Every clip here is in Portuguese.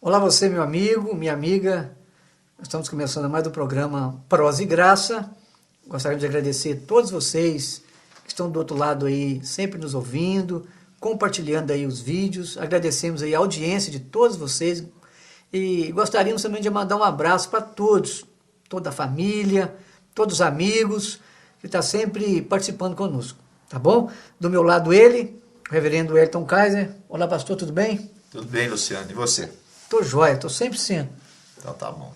Olá você, meu amigo, minha amiga. Estamos começando mais do programa Prosa e Graça. Gostaria de agradecer a todos vocês que estão do outro lado aí, sempre nos ouvindo, compartilhando aí os vídeos. Agradecemos aí a audiência de todos vocês e gostaríamos também de mandar um abraço para todos, toda a família, todos os amigos que estão sempre participando conosco, tá bom? Do meu lado ele, o reverendo Elton Kaiser. Olá, pastor, tudo bem? Tudo bem, Luciano. E você? Tô joia, tô 100%. Então tá bom.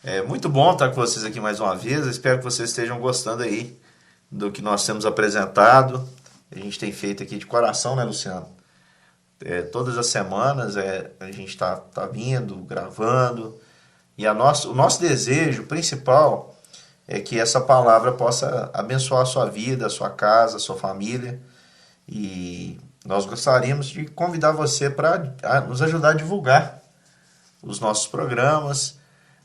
É muito bom estar com vocês aqui mais uma vez. Eu espero que vocês estejam gostando aí do que nós temos apresentado. A gente tem feito aqui de coração, né, Luciano? Todas as semanas a gente tá vindo, gravando. E o nosso desejo principal é que essa palavra possa abençoar a sua vida, a sua casa, a sua família. E nós gostaríamos de convidar você para nos ajudar a divulgar os nossos programas.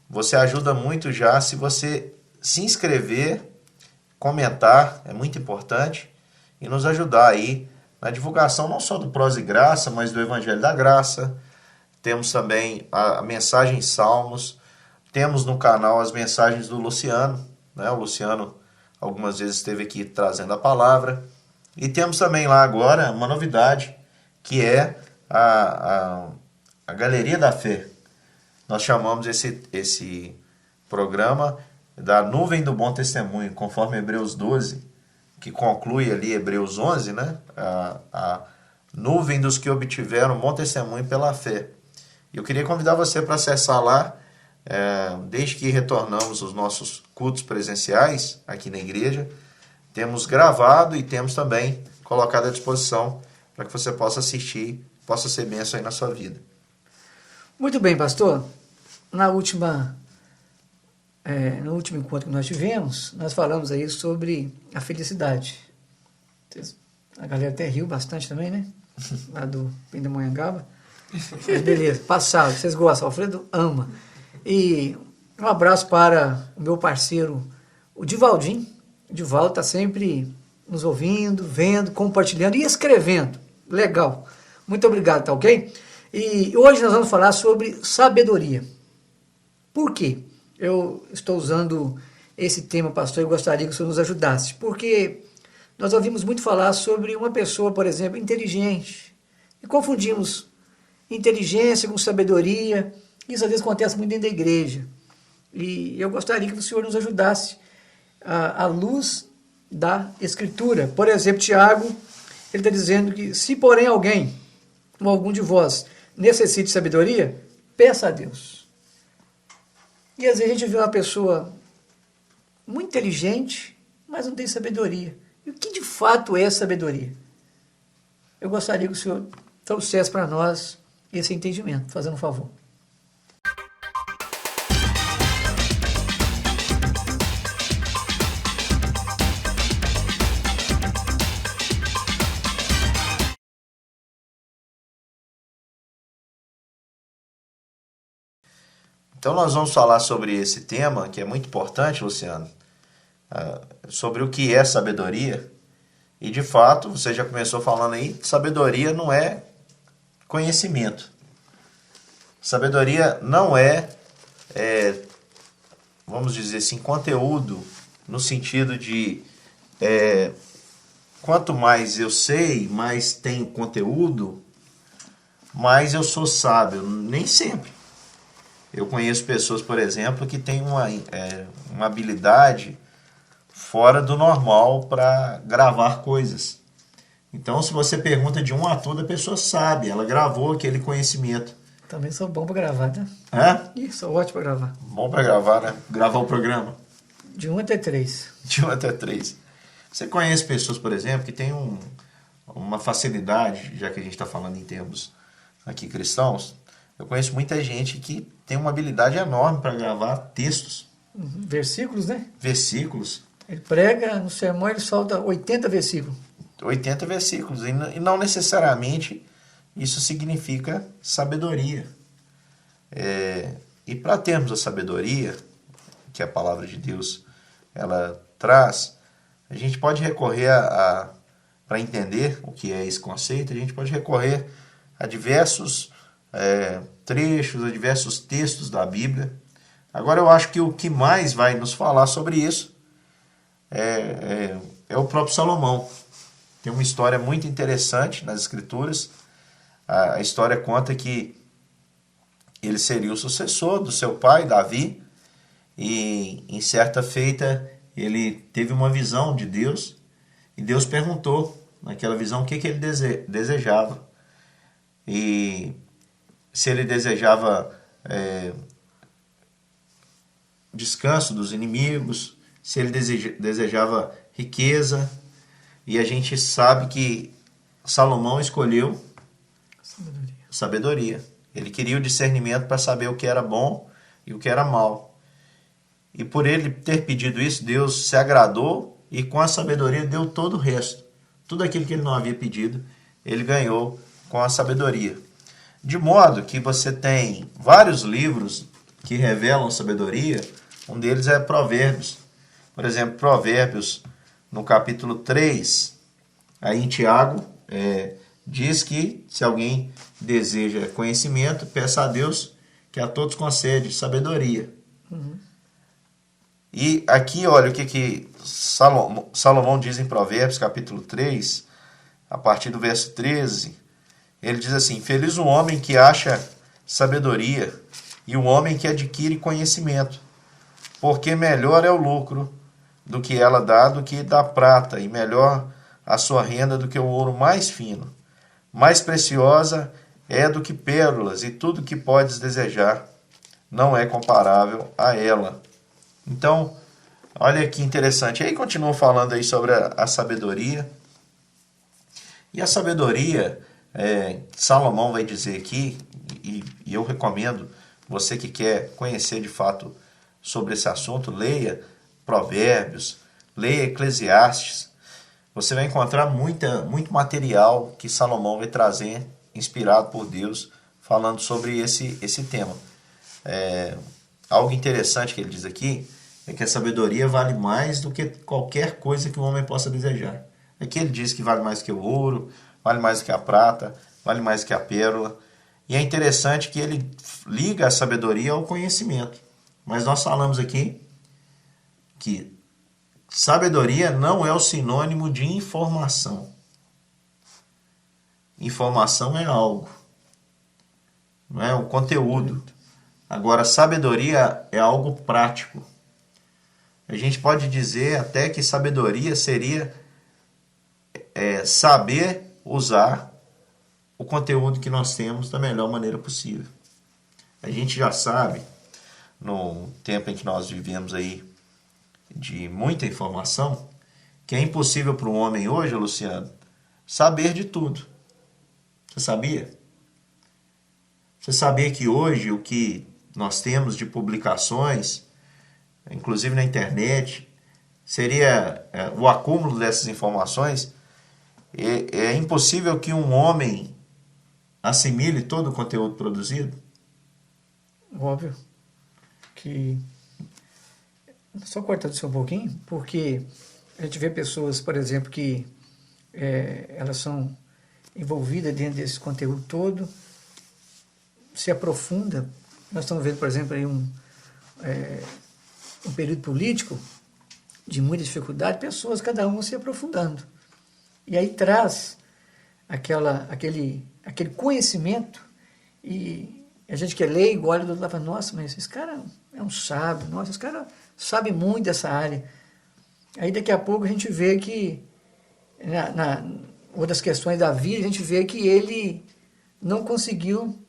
Você ajuda muito já se você se inscrever, comentar, é muito importante, e nos ajudar aí na divulgação não só do Prosa e Graça, mas do Evangelho da Graça. Temos também a mensagem Salmos, temos no canal as mensagens do Luciano, né? O Luciano algumas vezes esteve aqui trazendo a palavra. E temos também lá agora uma novidade, que é a Galeria da Fé. Nós chamamos esse programa da Nuvem do Bom Testemunho, conforme Hebreus 12, que conclui ali Hebreus 11, né? A nuvem dos que obtiveram bom testemunho pela fé. E eu queria convidar você para acessar lá, desde que retornamos os nossos cultos presenciais aqui na igreja. Temos gravado e temos também colocado à disposição para que você possa assistir, possa ser bênção aí na sua vida. Muito bem, pastor. No último encontro que nós tivemos, nós falamos aí sobre a felicidade. A galera até riu bastante também, né? Lá do Pindamonhangaba. Mas beleza, passado. Vocês gostam, o Alfredo ama. E um abraço para o meu parceiro, o Divaldinho. O Divaldo está sempre nos ouvindo, vendo, compartilhando e escrevendo. Legal. Muito obrigado, tá ok? E hoje nós vamos falar sobre sabedoria. Por quê? Eu estou usando esse tema, pastor, e gostaria que o senhor nos ajudasse. Porque nós ouvimos muito falar sobre uma pessoa, por exemplo, inteligente. E confundimos inteligência com sabedoria. Isso às vezes acontece muito dentro da igreja. E eu gostaria que o senhor nos ajudasse à luz da Escritura. Por exemplo, Tiago, ele está dizendo que se porém alguém, ou algum de vós, necessite de sabedoria, peça a Deus. E às vezes a gente vê uma pessoa muito inteligente, mas não tem sabedoria. E o que de fato é sabedoria? Eu gostaria que o senhor trouxesse para nós esse entendimento, fazendo um favor. Então nós vamos falar sobre esse tema, que é muito importante, Luciano, sobre o que é sabedoria. E de fato, você já começou falando aí, sabedoria não é conhecimento. Sabedoria não vamos dizer assim, conteúdo, no sentido de quanto mais eu sei, mais tenho conteúdo, mais eu sou sábio. Nem sempre. Eu conheço pessoas, por exemplo, que têm uma habilidade fora do normal para gravar coisas. Então, se você pergunta de um a tudo, a pessoa sabe, ela gravou aquele conhecimento. Também sou bom para gravar, né? Hã? Sou ótimo para gravar. Bom para gravar, né? Gravar o programa. De 1 até 3. De 1 até 3. Você conhece pessoas, por exemplo, que têm uma facilidade, já que a gente está falando em termos aqui cristãos, eu conheço muita gente que tem uma habilidade enorme para gravar textos. Versículos, né? Versículos. Ele prega no sermão, ele solta 80 versículos. 80 versículos. E não necessariamente isso significa sabedoria. E para termos a sabedoria, que a palavra de Deus ela traz, a gente pode recorrer para entender o que é esse conceito, a gente pode recorrer a diversos trechos, a diversos textos da Bíblia. Agora eu acho que o que mais vai nos falar sobre isso é o próprio Salomão. Tem uma história muito interessante nas Escrituras. A história conta que ele seria o sucessor do seu pai, Davi, e em certa feita ele teve uma visão de Deus, e Deus perguntou naquela visão o que ele desejava. E se ele desejava descanso dos inimigos, se ele desejava riqueza. E a gente sabe que Salomão escolheu sabedoria. Ele queria o discernimento para saber o que era bom e o que era mal. E por ele ter pedido isso, Deus se agradou e com a sabedoria deu todo o resto. Tudo aquilo que ele não havia pedido, ele ganhou com a sabedoria. De modo que você tem vários livros que revelam sabedoria. Um deles é Provérbios. Por exemplo, Provérbios, no capítulo 3, aí em Tiago, diz que se alguém deseja conhecimento, peça a Deus que a todos concede sabedoria. Uhum. E aqui, olha o que Salomão diz em Provérbios, capítulo 3, a partir do verso 13. Ele diz assim: feliz o homem que acha sabedoria e o homem que adquire conhecimento, porque melhor é o lucro do que ela dá do que da prata, e melhor a sua renda do que o ouro mais fino. Mais preciosa é do que pérolas, e tudo que podes desejar não é comparável a ela. Então, olha que interessante. Aí continua falando aí sobre a sabedoria. E a sabedoria, Salomão vai dizer aqui, e eu recomendo, você que quer conhecer de fato sobre esse assunto, leia Provérbios, leia Eclesiastes. Você vai encontrar muito material que Salomão vai trazer, inspirado por Deus, falando sobre esse tema. Algo interessante que ele diz aqui é que a sabedoria vale mais do que qualquer coisa que o homem possa desejar. Aqui ele diz que vale mais que o ouro, vale mais que a prata, vale mais que a pérola. E é interessante que ele liga a sabedoria ao conhecimento. Mas nós falamos aqui que sabedoria não é o sinônimo de informação. Informação é algo, não é um conteúdo. Agora, sabedoria é algo prático. A gente pode dizer até que sabedoria seria saber usar o conteúdo que nós temos da melhor maneira possível. A gente já sabe, no tempo em que nós vivemos aí, de muita informação, que é impossível para um homem hoje, Luciano, saber de tudo. Você sabia? Você sabia que hoje o que nós temos de publicações, inclusive na internet, seria o acúmulo dessas informações? É impossível que um homem assimile todo o conteúdo produzido? Óbvio que... Só cortando isso um pouquinho, porque a gente vê pessoas, por exemplo, que elas são envolvidas dentro desse conteúdo todo, se aprofunda. Nós estamos vendo, por exemplo, aí um período político de muita dificuldade, pessoas, cada um se aprofundando. E aí traz aquele conhecimento, e a gente que é leigo olha do outro lado e fala: nossa, mas esse cara é um sábio, nossa, esse cara sabe muito dessa área. Aí daqui a pouco a gente vê que, outras questões da vida, a gente vê que ele não conseguiu,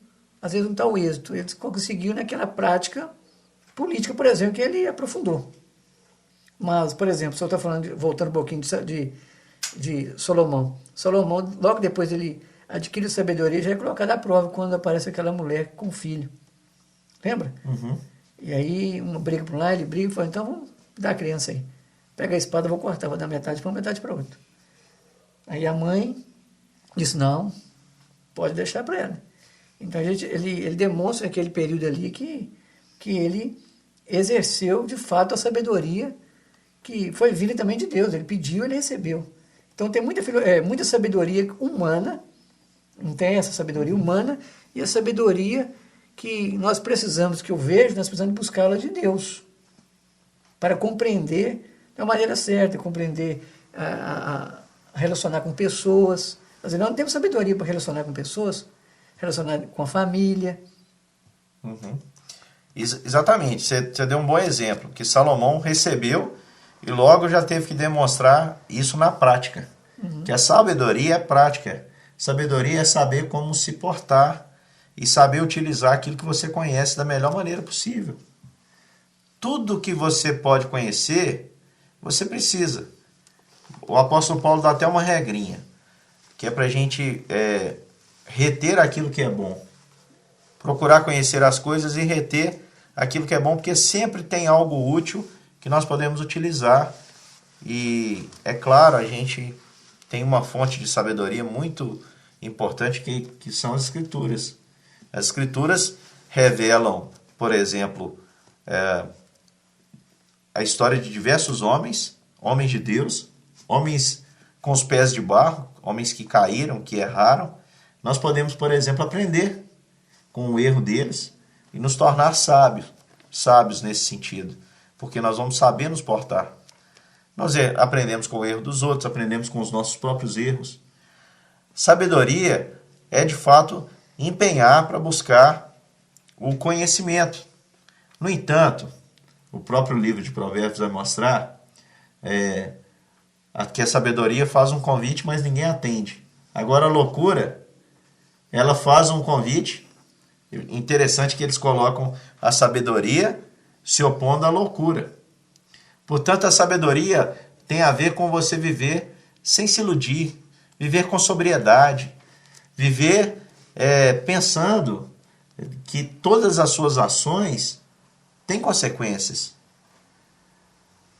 às vezes, um tal êxito. Ele conseguiu naquela prática política, por exemplo, que ele aprofundou. Mas, por exemplo, se eu estou falando, voltando um pouquinho de Salomão. Salomão, logo depois ele adquire sabedoria, já é colocado à prova quando aparece aquela mulher com filho. Lembra? Uhum. E aí, uma briga para um lado, ele briga e fala: então vamos dar a criança aí. Pega a espada, vou cortar, vou dar metade para um, metade para outro. Aí a mãe disse: não, pode deixar para ela. Então ele demonstra naquele período ali que ele exerceu de fato a sabedoria que foi vinda também de Deus. Ele pediu, ele recebeu. Então tem muita sabedoria humana, não tem essa sabedoria humana, E a sabedoria que nós precisamos, que eu vejo, nós precisamos buscá-la de Deus. Para compreender da maneira certa, compreender, relacionar com pessoas. Nós não temos sabedoria para relacionar com pessoas, relacionar com a família. Uhum. Exatamente, você deu um bom exemplo, que Salomão recebeu e logo já teve que demonstrar isso na prática. Que a sabedoria é prática. Sabedoria é saber como se portar e saber utilizar aquilo que você conhece da melhor maneira possível. Tudo que você pode conhecer, você precisa. O apóstolo Paulo dá até uma regrinha, que é para a gente reter aquilo que é bom. Procurar conhecer as coisas e reter aquilo que é bom, porque sempre tem algo útil que nós podemos utilizar. E, é claro, a gente tem uma fonte de sabedoria muito importante que são as Escrituras. As Escrituras revelam, por exemplo, a história de diversos homens de Deus, homens com os pés de barro, homens que caíram, que erraram. Nós podemos, por exemplo, aprender com o erro deles e nos tornar sábios nesse sentido, porque nós vamos saber nos portar. Nós aprendemos com o erro dos outros, aprendemos com os nossos próprios erros. Sabedoria é, de fato, empenhar para buscar o conhecimento. No entanto, o próprio livro de Provérbios vai mostrar que a sabedoria faz um convite, mas ninguém atende. Agora, a loucura, ela faz um convite. Interessante que eles colocam a sabedoria se opondo à loucura. Portanto, a sabedoria tem a ver com você viver sem se iludir, viver com sobriedade, viver pensando que todas as suas ações têm consequências.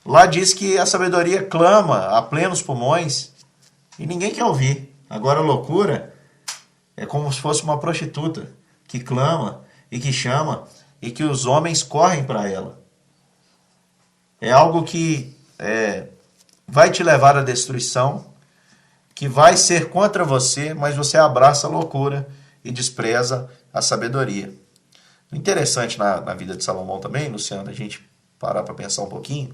Lá diz que a sabedoria clama a plenos pulmões e ninguém quer ouvir. Agora, a loucura é como se fosse uma prostituta que clama e que chama e que os homens correm para ela. É algo que vai te levar à destruição, que vai ser contra você, mas você abraça a loucura e despreza a sabedoria. O interessante na vida de Salomão também, Luciano, a gente parar para pensar um pouquinho,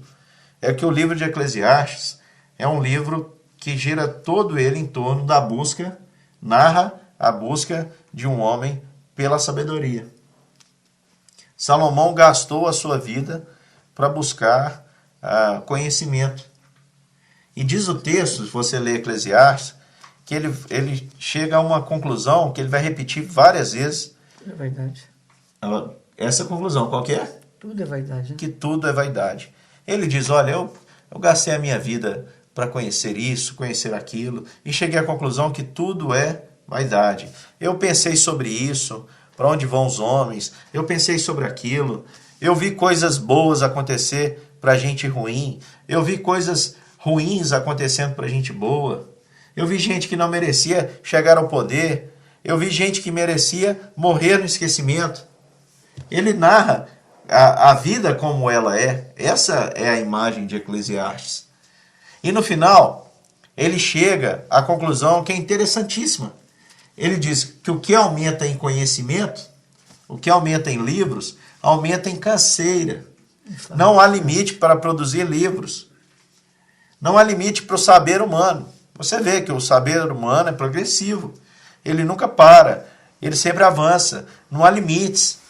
é que o livro de Eclesiastes é um livro que gira todo ele em torno da busca, narra a busca de um homem pela sabedoria. Salomão gastou a sua vida para buscar conhecimento. E diz o texto, se você ler Eclesiastes, que ele chega a uma conclusão que ele vai repetir várias vezes. Tudo é vaidade. Essa conclusão, qual que é? Tudo é vaidade. Né? Que tudo é vaidade. Ele diz, olha, eu gastei a minha vida para conhecer isso, conhecer aquilo, e cheguei à conclusão que tudo é vaidade. Eu pensei sobre isso, para onde vão os homens, eu pensei sobre aquilo, eu vi coisas boas acontecer para gente ruim, eu vi coisas ruins acontecendo para gente boa, eu vi gente que não merecia chegar ao poder, eu vi gente que merecia morrer no esquecimento. Ele narra a vida como ela é. Essa é a imagem de Eclesiastes. E no final, ele chega à conclusão que é interessantíssima. Ele diz que o que aumenta em conhecimento, o que aumenta em livros, aumenta em canseira. Não há limite para produzir livros. Não há limite para o saber humano. Você vê que o saber humano é progressivo. Ele nunca para. Ele sempre avança. Não há limites.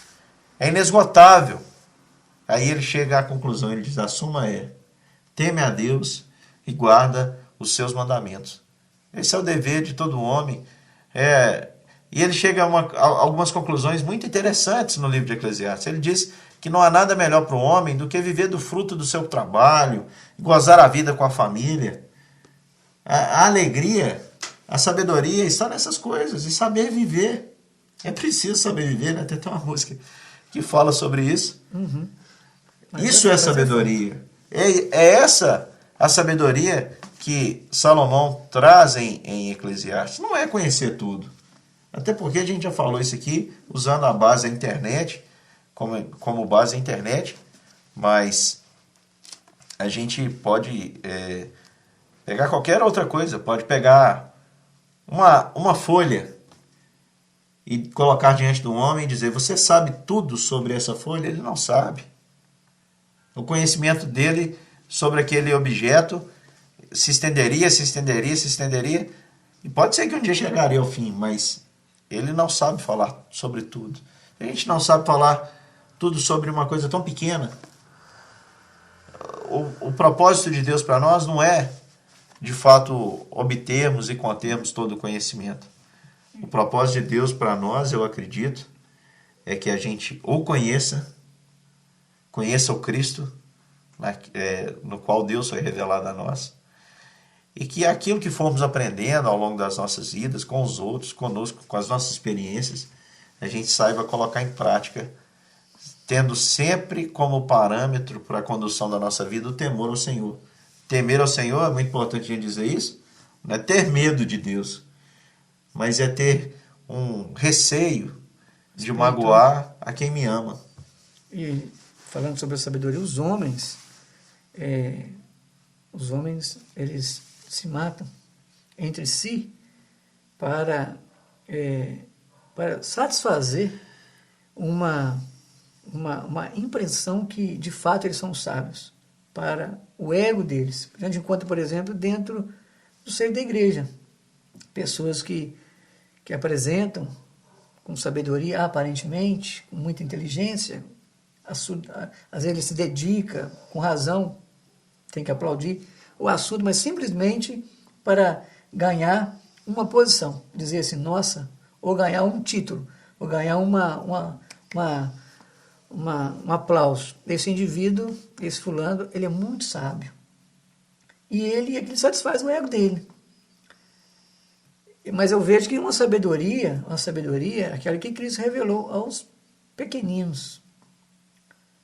É inesgotável. Aí ele chega à conclusão, ele diz, a suma é, teme a Deus e guarda os seus mandamentos. Esse é o dever de todo homem. E ele chega a algumas conclusões muito interessantes no livro de Eclesiastes. Ele diz que não há nada melhor para o homem do que viver do fruto do seu trabalho, gozar a vida com a família. A alegria, a sabedoria está nessas coisas, e saber viver. É preciso saber viver, né? Tem até uma música que fala sobre isso. Uhum. Isso é sabedoria. É essa a sabedoria que Salomão traz em Eclesiastes. Não é conhecer tudo. Até porque a gente já falou isso aqui, usando a base da internet, como base da internet, mas a gente pode pegar qualquer outra coisa, pode pegar uma folha e colocar diante do homem e dizer, você sabe tudo sobre essa folha? Ele não sabe. O conhecimento dele sobre aquele objeto se estenderia, se estenderia, se estenderia, e pode ser que um dia chegaria ao fim, mas ele não sabe falar sobre tudo. A gente não sabe falar tudo sobre uma coisa tão pequena. O propósito de Deus para nós não é, de fato, obtermos e contermos todo o conhecimento. O propósito de Deus para nós, eu acredito, é que a gente ou conheça o Cristo, no qual Deus foi revelado a nós, e que aquilo que formos aprendendo ao longo das nossas vidas, com os outros, conosco, com as nossas experiências, a gente saiba colocar em prática, tendo sempre como parâmetro para a condução da nossa vida o temor ao Senhor. Temer ao Senhor, é muito importante a gente dizer isso, não é ter medo de Deus, mas é ter um receio de magoar a quem me ama. E falando sobre a sabedoria, os homens, eles se matam entre si para satisfazer uma impressão que, de fato, eles são sábios, para o ego deles. A gente encontra, por exemplo, dentro do seio da igreja, pessoas que apresentam com sabedoria, aparentemente, com muita inteligência, às vezes ele se dedica, com razão, tem que aplaudir o assunto, mas simplesmente para ganhar uma posição, dizer assim, nossa, ou ganhar um título, ou ganhar um aplauso. Esse indivíduo, esse fulano, ele é muito sábio. E ele satisfaz o ego dele. Mas eu vejo que uma sabedoria é aquela que Cristo revelou aos pequeninos,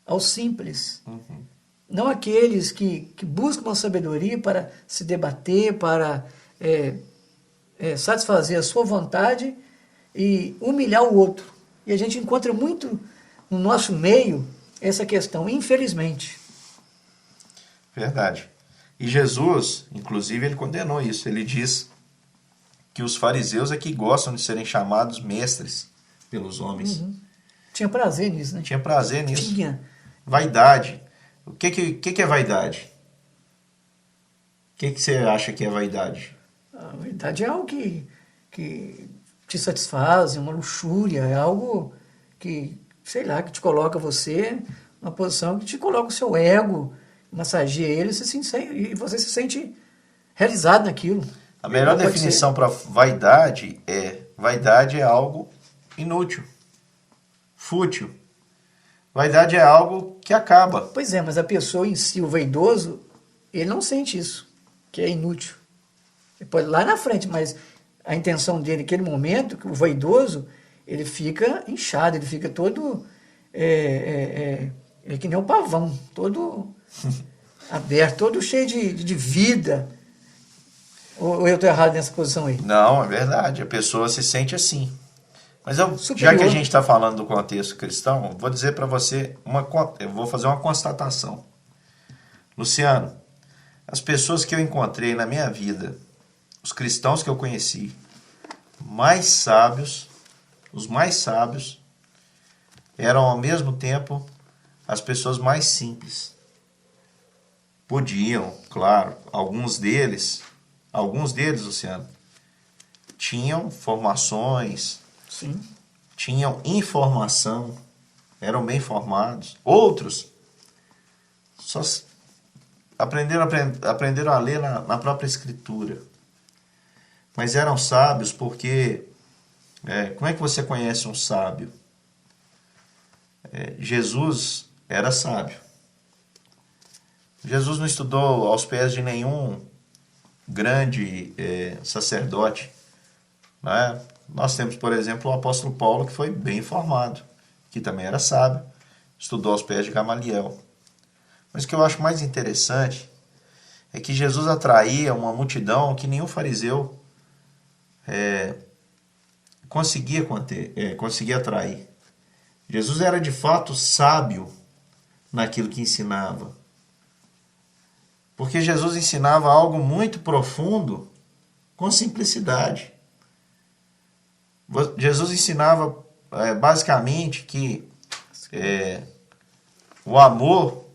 aos simples. Uhum. Não aqueles que buscam uma sabedoria para se debater, para satisfazer a sua vontade e humilhar o outro. E a gente encontra muito no nosso meio essa questão, infelizmente. Verdade. E Jesus, inclusive, ele condenou isso. Ele diz que os fariseus é que gostam de serem chamados mestres pelos homens. Uhum. Tinha prazer nisso, né? Tinha prazer nisso. Tinha. Vaidade. O que é vaidade? O que você acha que é vaidade? A vaidade é algo que te satisfaz, é uma luxúria, é algo que, sei lá, que te coloca você numa posição que te coloca o seu ego, massageia ele e você se sente realizado naquilo. A melhor definição para vaidade é algo inútil, fútil. Vaidade é algo que acaba. Pois é, mas a pessoa em si, o vaidoso, ele não sente isso, que é inútil. Ele pode ir lá na frente, mas a intenção dele naquele momento, que o vaidoso, ele fica inchado, ele fica todo é que nem um pavão, todo aberto, todo cheio de vida. Ou eu estou errado nessa posição aí? Não, é verdade. A pessoa se sente assim. Mas Superior. Já que a gente está falando do contexto cristão, vou dizer para você, eu vou fazer uma constatação. Luciano, as pessoas que eu encontrei na minha vida, os cristãos que eu conheci, os mais sábios, eram ao mesmo tempo as pessoas mais simples. Podiam, claro, alguns deles, Luciano, tinham formações, Sim. tinham informação, eram bem formados. Outros só aprenderam a ler na própria Escritura. Mas eram sábios porque... como é que você conhece um sábio? Jesus era sábio. Jesus não estudou aos pés de nenhum grande sacerdote, né? Nós temos, por exemplo, o apóstolo Paulo, que foi bem informado, que também era sábio, estudou aos pés de Gamaliel. Mas o que eu acho mais interessante é que Jesus atraía uma multidão que nenhum fariseu conseguia atrair. Jesus era de fato sábio naquilo que ensinava. Porque Jesus ensinava algo muito profundo com simplicidade. Jesus ensinava basicamente que o amor,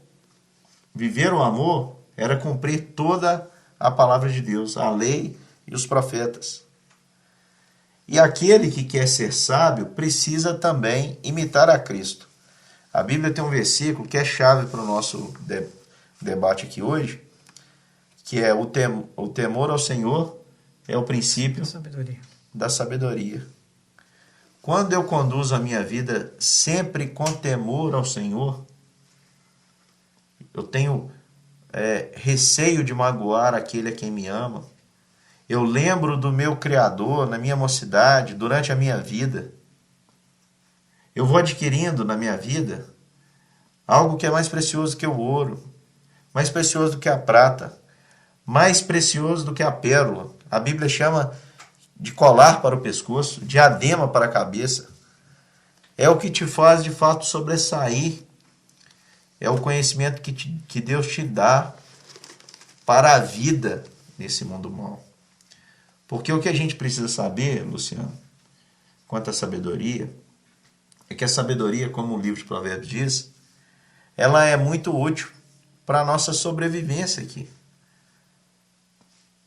viver o amor, era cumprir toda a palavra de Deus, a lei e os profetas. E aquele que quer ser sábio precisa também imitar a Cristo. A Bíblia tem um versículo que é chave para o nosso debate aqui hoje, que é o temor ao Senhor é o princípio da sabedoria. Quando eu conduzo a minha vida sempre com temor ao Senhor, eu tenho receio de magoar aquele a quem me ama. Eu lembro do meu Criador na minha mocidade, durante a minha vida. Eu vou adquirindo na minha vida algo que é mais precioso que o ouro, mais precioso do que a prata, mais precioso do que a pérola. A Bíblia chama de colar para o pescoço, diadema para a cabeça. É o que te faz de fato sobressair. É o conhecimento que Deus te dá para a vida nesse mundo mau. Porque o que a gente precisa saber, Luciano, quanto à sabedoria, é que a sabedoria, como o livro de Provérbios diz, ela é muito útil para a nossa sobrevivência aqui.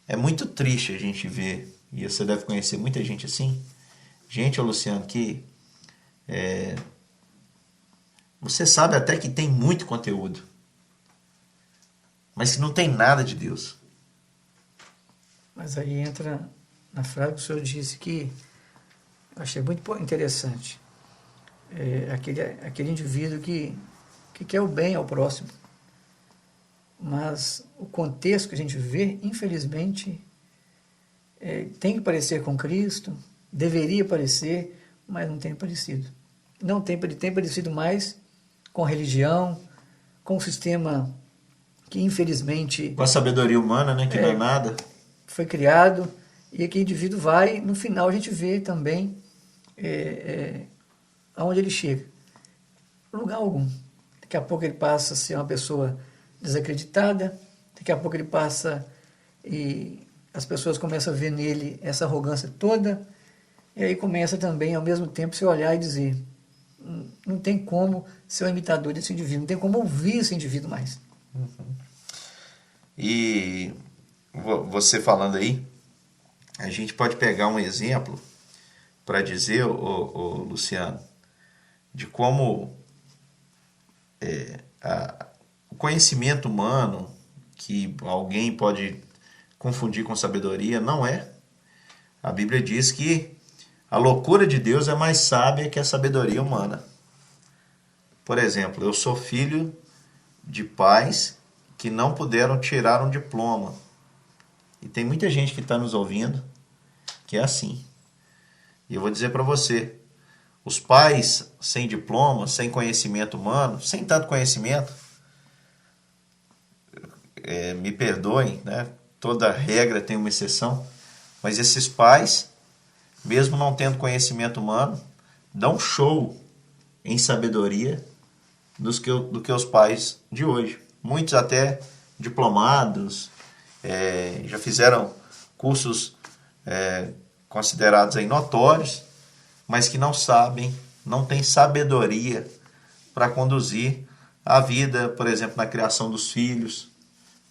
É muito triste a gente ver, e você deve conhecer muita gente assim, gente, Luciano, que você sabe até que tem muito conteúdo, mas que não tem nada de Deus. Mas aí entra na frase que o senhor disse que eu achei muito interessante. Aquele indivíduo que quer o bem ao próximo. Mas o contexto que a gente vê, infelizmente, tem que parecer com Cristo, deveria parecer, mas não tem parecido. Não tem parecido mais com a religião, com o sistema que, infelizmente... Com a sabedoria humana, né, que não é nada. Foi criado, e aquele indivíduo vai, no final a gente vê também aonde ele chega. Lugar algum. Daqui a pouco ele passa a ser uma pessoa desacreditada, daqui a pouco ele passa e as pessoas começam a ver nele essa arrogância toda, e aí começa também, ao mesmo tempo, você olhar e dizer, não tem como ser um imitador desse indivíduo, não tem como ouvir esse indivíduo mais. Uhum. E você falando aí, a gente pode pegar um exemplo para dizer, Luciano, de como o conhecimento humano, que alguém pode confundir com sabedoria, não é. A Bíblia diz que a loucura de Deus é mais sábia que a sabedoria humana. Por exemplo, eu sou filho de pais que não puderam tirar um diploma. E tem muita gente que está nos ouvindo que é assim. E eu vou dizer para você, os pais sem diploma, sem conhecimento humano, sem tanto conhecimento, me perdoem, né? Toda regra tem uma exceção, mas esses pais, mesmo não tendo conhecimento humano, dão show em sabedoria do que os pais de hoje. Muitos até diplomados, já fizeram cursos considerados aí notórios, mas que não sabem, não têm sabedoria para conduzir a vida, por exemplo, na criação dos filhos.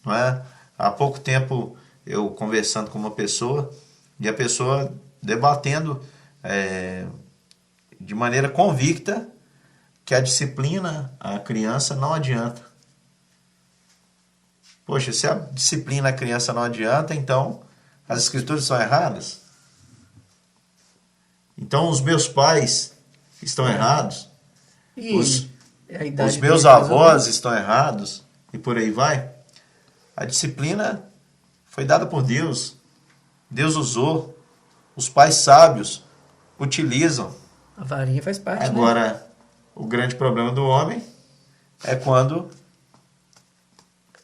Não é? Há pouco tempo eu conversando com uma pessoa, e a pessoa debatendo de maneira convicta que a disciplina à criança não adianta. Poxa, se a disciplina à criança não adianta, então as escrituras são erradas? Então os meus pais estão errados? Os meus avós estão errados? E por aí vai? A disciplina foi dada por Deus. Deus usou. Os pais sábios utilizam. A varinha faz parte. Agora, né? O grande problema do homem é quando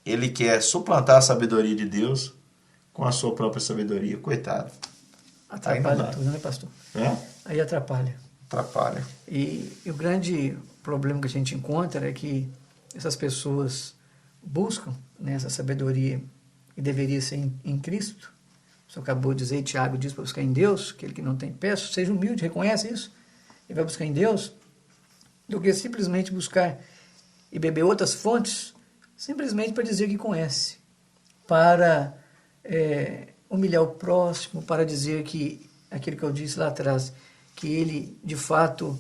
ele quer suplantar a sabedoria de Deus com a sua própria sabedoria. Coitado. Atrapalha tudo, né, pastor? Aí atrapalha. Atrapalha. E o grande problema que a gente encontra é que essas pessoas buscam, né, essa sabedoria que deveria ser em Cristo, o senhor acabou de dizer, Tiago diz para buscar em Deus, aquele que não tem peço, seja humilde, reconhece isso, e vai buscar em Deus, do que simplesmente buscar e beber outras fontes, simplesmente para dizer que conhece, para humilhar o próximo, para dizer que, aquilo que eu disse lá atrás, que ele, de fato,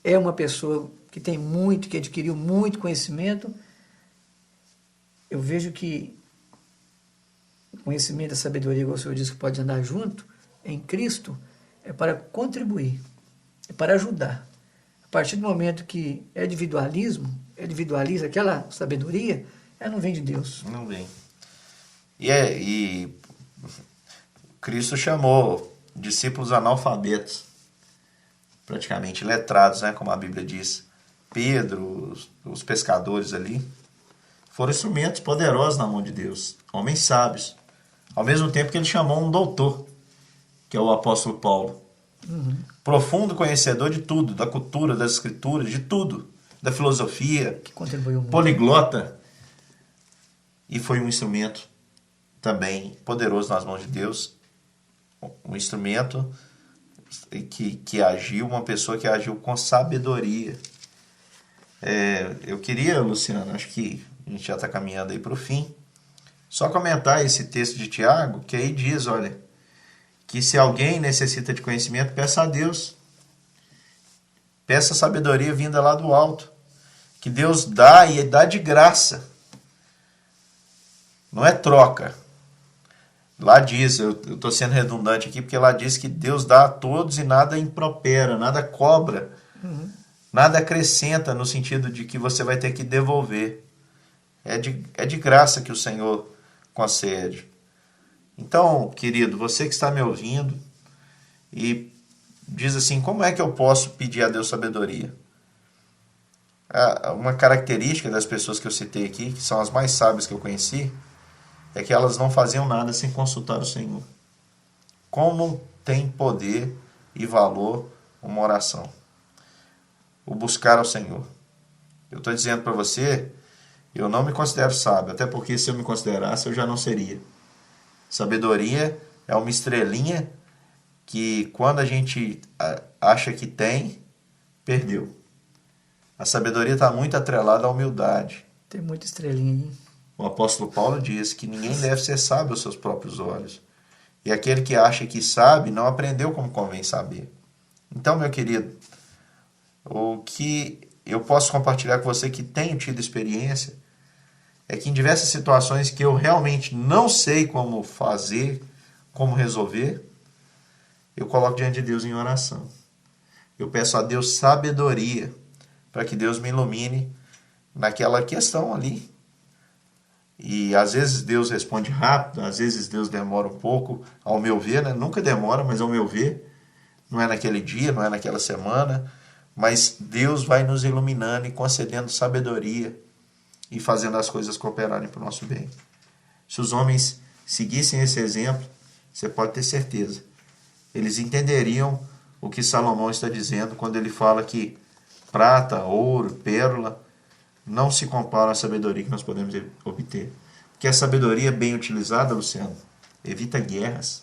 é uma pessoa que tem muito, que adquiriu muito conhecimento. Eu vejo que o conhecimento, a sabedoria, igual o senhor disse, que pode andar junto em Cristo, é para contribuir, é para ajudar. A partir do momento que é individualiza aquela sabedoria, ela não vem de Deus. Não vem. E Cristo chamou discípulos analfabetos, praticamente letrados, né, como a Bíblia diz. Pedro, os pescadores ali, foram instrumentos poderosos na mão de Deus, homens sábios. Ao mesmo tempo que ele chamou um doutor, que é o apóstolo Paulo. Profundo conhecedor de tudo, da cultura, das escrituras, de tudo, da filosofia, Que contribuiu muito. poliglota. E foi um instrumento também poderoso nas mãos de Deus, um instrumento que agiu, uma pessoa que agiu com sabedoria. Eu queria, Luciano, acho que a gente já está caminhando aí para o fim, só comentar esse texto de Tiago, que aí diz, olha, que se alguém necessita de conhecimento, peça a Deus. Peça sabedoria vinda lá do alto, que Deus dá e dá de graça. Não é troca. Lá diz, eu estou sendo redundante aqui, porque lá diz que Deus dá a todos e nada impropera, nada cobra, nada acrescenta, no sentido de que você vai ter que devolver. É de graça que o Senhor concede. Então, querido, você que está me ouvindo e diz assim, como é que eu posso pedir a Deus sabedoria? Uma característica das pessoas que eu citei aqui, que são as mais sábias que eu conheci, é que elas não faziam nada sem consultar o Senhor. Como tem poder e valor uma oração? O buscar ao Senhor. Eu estou dizendo para você, eu não me considero sábio, até porque se eu me considerasse, eu já não seria. Sabedoria é uma estrelinha que quando a gente acha que tem, perdeu. A sabedoria está muito atrelada à humildade. Tem muita estrelinha aí. O apóstolo Paulo diz que ninguém deve ser sábio aos seus próprios olhos. E aquele que acha que sabe, não aprendeu como convém saber. Então, meu querido, o que eu posso compartilhar com você que tenho tido experiência é que em diversas situações que eu realmente não sei como fazer, como resolver, eu coloco diante de Deus em oração. Eu peço a Deus sabedoria para que Deus me ilumine naquela questão ali. E às vezes Deus responde rápido, às vezes Deus demora um pouco, ao meu ver, né? Nunca demora, mas ao meu ver, não é naquele dia, não é naquela semana, mas Deus vai nos iluminando e concedendo sabedoria e fazendo as coisas cooperarem para o nosso bem. Se os homens seguissem esse exemplo, você pode ter certeza, eles entenderiam o que Salomão está dizendo quando ele fala que prata, ouro, pérola não se comparam à sabedoria que nós podemos obter. Porque a sabedoria bem utilizada, Luciano, evita guerras,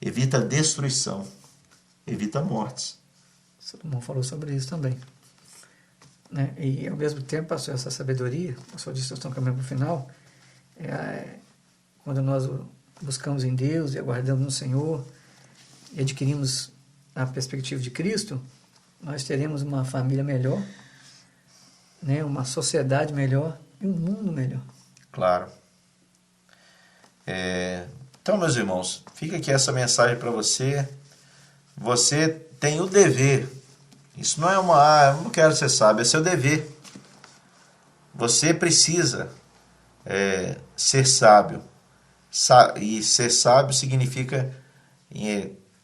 evita destruição, evita mortes. Salomão falou sobre isso também. Né? E ao mesmo tempo, pastor, essa sabedoria, o senhor disse que estamos caminhando para o final, quando nós buscamos em Deus e aguardamos no Senhor e adquirimos a perspectiva de Cristo, nós teremos uma família melhor, né? Uma sociedade melhor e um mundo melhor. Claro. Então, meus irmãos, fica aqui essa mensagem para você. Você tem o dever. Isso não é eu não quero ser sábio, é seu dever. Você precisa ser sábio. E ser sábio significa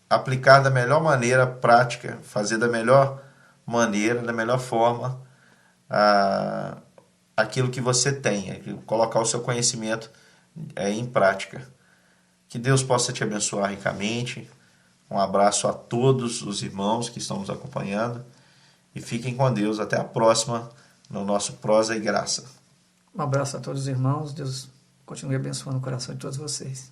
aplicar da melhor maneira prática, fazer da melhor maneira, da melhor forma, aquilo que você tem, colocar o seu conhecimento em prática. Que Deus possa te abençoar ricamente. Um abraço a todos os irmãos que estão nos acompanhando e fiquem com Deus. Até a próxima no nosso Prosa e Graça. Um abraço a todos os irmãos. Deus continue abençoando o coração de todos vocês.